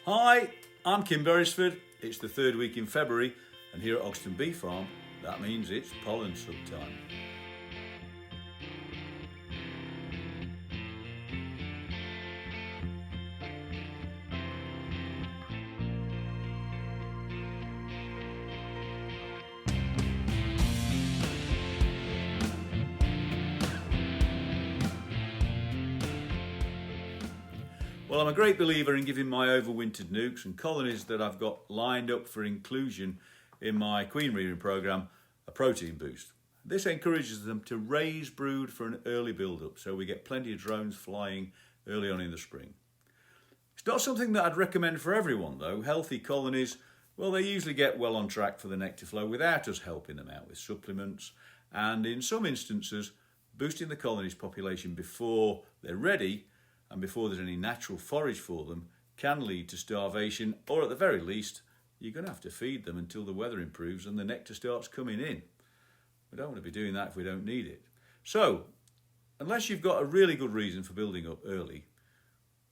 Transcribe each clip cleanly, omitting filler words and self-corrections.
Hi, I'm Kim Beresford. It's the third week in February, and here at Ogston BeeFarm, that means it's pollen sub time. Well, I'm a great believer in giving my overwintered nukes and colonies that I've got lined up for inclusion in my queen rearing programme a protein boost. This encourages them to raise brood for an early build-up, so we get plenty of drones flying early on in the spring. It's not something that I'd recommend for everyone though. Healthy colonies, well, they usually get well on track for the nectar flow without us helping them out with supplements, and in some instances, boosting the colony's population before they're ready and before there's any natural forage for them can lead to starvation, or at the very least, you're going to have to feed them until the weather improves and the nectar starts coming in. We don't want to be doing that if we don't need it. So, unless you've got a really good reason for building up early,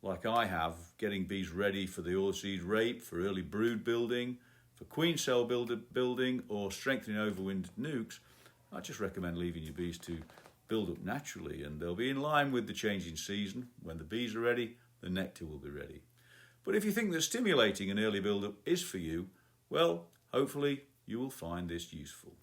like I have, getting bees ready for the oilseed rape, for early brood building, for queen cell building, or strengthening overwintered nukes, I just recommend leaving your bees to build up naturally, and they'll be in line with the changing season. When the bees are ready, the nectar will be ready. But if you think that stimulating an early build-up is for you, well, hopefully you will find this useful.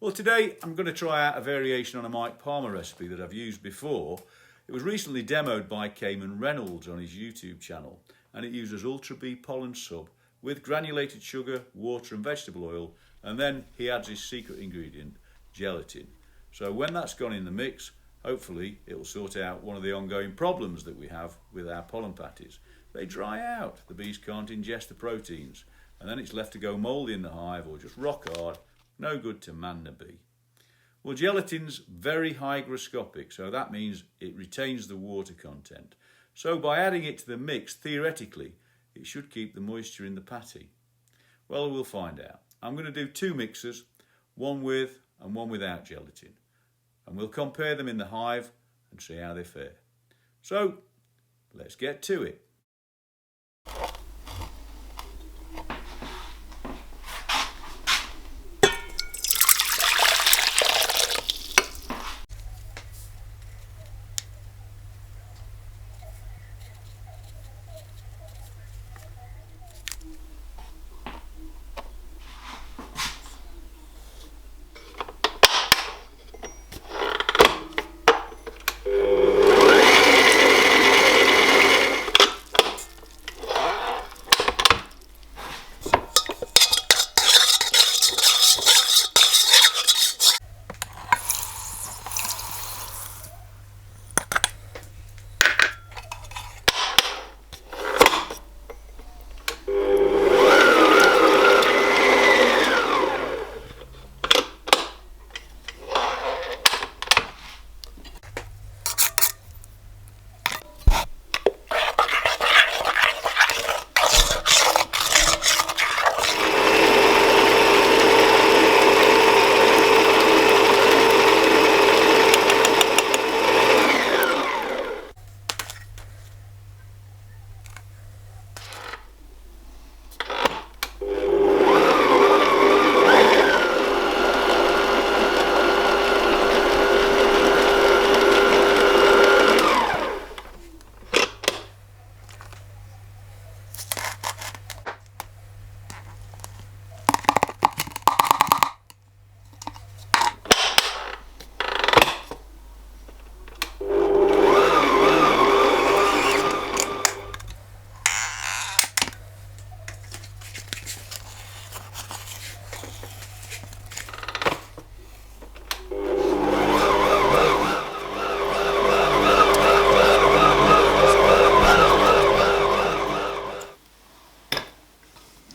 Well, today I'm going to try out a variation on a Mike Palmer recipe that I've used before. It was recently demoed by Cayman Reynolds on his YouTube channel, and it uses Ultra Bee pollen sub with granulated sugar, water and vegetable oil, and then he adds his secret ingredient, gelatin. So when that's gone in the mix, hopefully it will sort out one of the ongoing problems that we have with our pollen patties. They dry out, the bees can't ingest the proteins, and then it's left to go mouldy in the hive or just rock hard, no good to man the bee. Well, gelatin's very hygroscopic, so that means it retains the water content. So by adding it to the mix, theoretically, it should keep the moisture in the patty. Well, we'll find out. I'm going to do two mixes, one with and one without gelatin. And we'll compare them in the hive and see how they fare. So, let's get to it.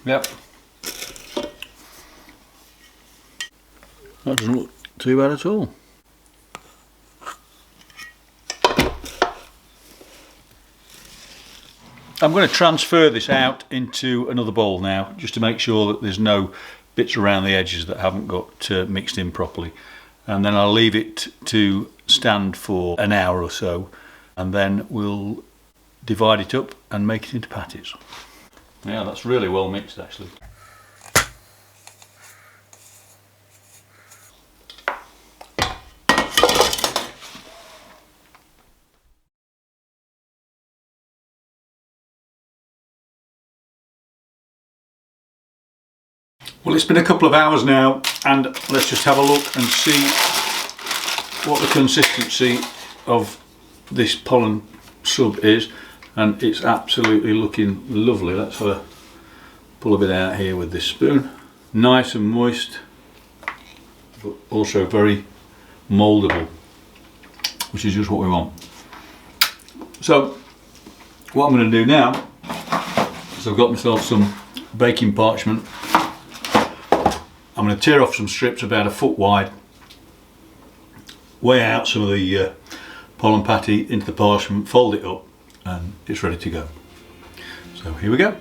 Yep. That doesn't look too bad at all. I'm going to transfer this out into another bowl now, just to make sure that there's no bits around the edges that haven't got mixed in properly. and then I'll leave it to stand for an hour or so, and then we'll divide it up and make it into patties. Yeah, that's really well mixed actually. Well, it's been a couple of hours now, and let's just have a look and see what the consistency of this pollen sub is, and it's absolutely looking lovely. Let's have a pull a bit out here with this spoon. Nice and moist, but also very mouldable, which is just what we want. So what I'm going to do now is I've got myself some baking parchment. I'm going to tear off some strips about 1 foot wide, weigh out some of the pollen patty into the parchment, fold it up, and it's ready to go. So here we go.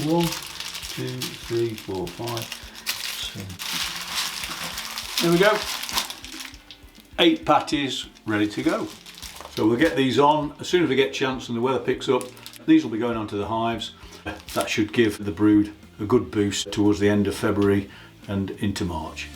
One, two, three, four, five, 6. There we go. 8 patties ready to go. So we'll get these on as soon as we get a chance and the weather picks up. These will be going onto the hives. That should give the brood a good boost towards the end of February and into March.